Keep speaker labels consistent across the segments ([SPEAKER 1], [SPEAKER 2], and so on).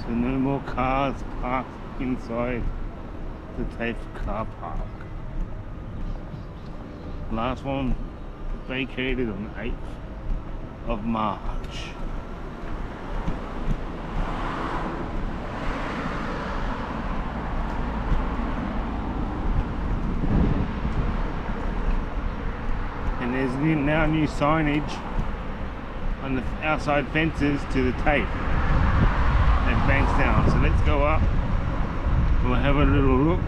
[SPEAKER 1] So no more cars parked inside the TAFE car park. Last one vacated on the 8th of March. And there's now new signage on the outside fences to the TAFE at Bankstown. So let's go up. We'll have a little look.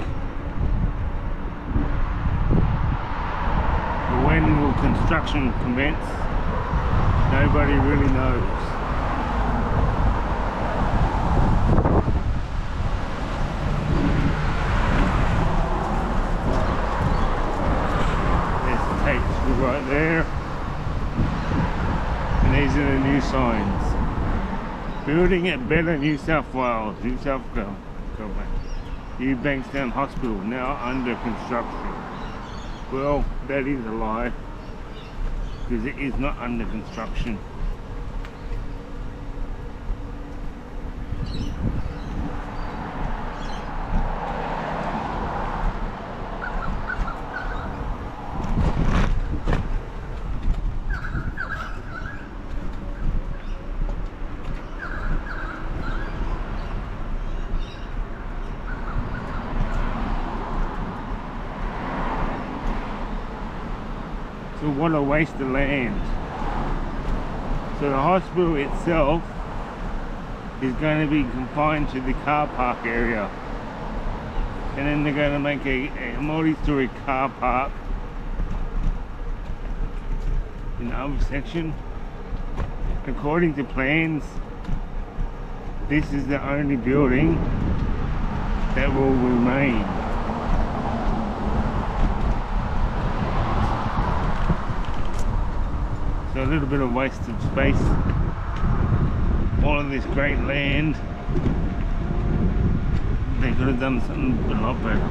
[SPEAKER 1] When will construction commence? Nobody really knows. There's the TAFE right there. And these are the new signs. Building at Better, New South Wales, New South Wales. New Bankstown Hospital now under construction. Well, that is a lie, because it is not under construction. So what a waste of land. So the hospital itself is going to be confined to the car park area. And then they're going to make a multi-story car park in the other section. According to plans, this is the only building that will remain. So a little bit of waste of space. All of this great land, they could have done something a lot better.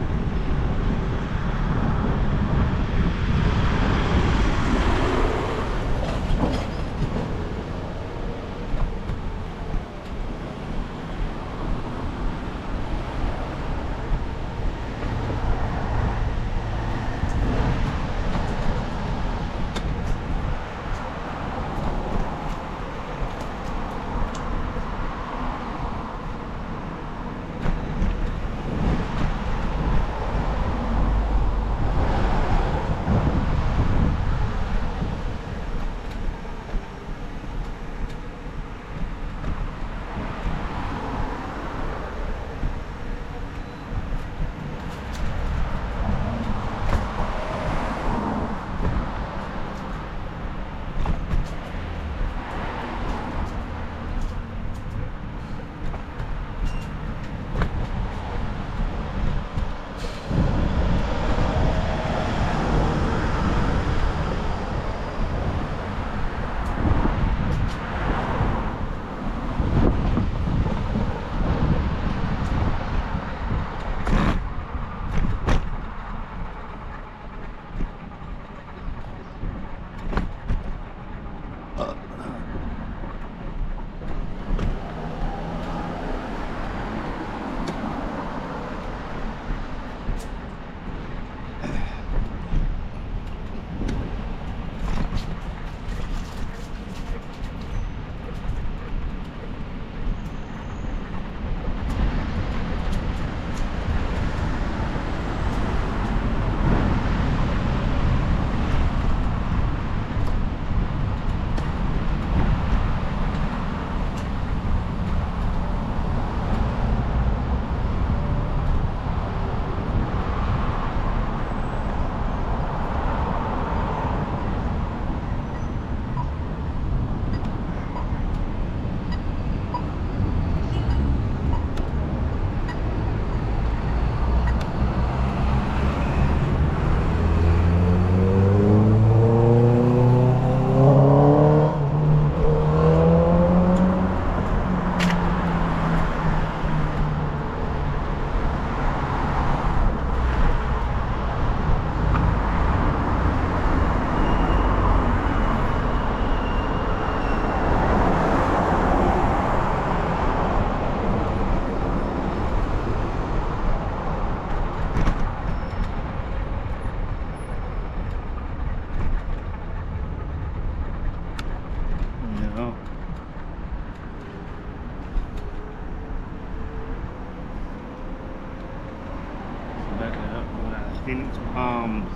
[SPEAKER 1] Phoenix Palms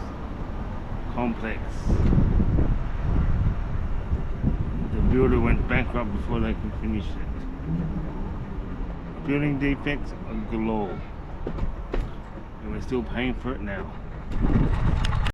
[SPEAKER 1] complex. The builder went bankrupt before they could finish it. Building defects are galore, and we're still paying for it now.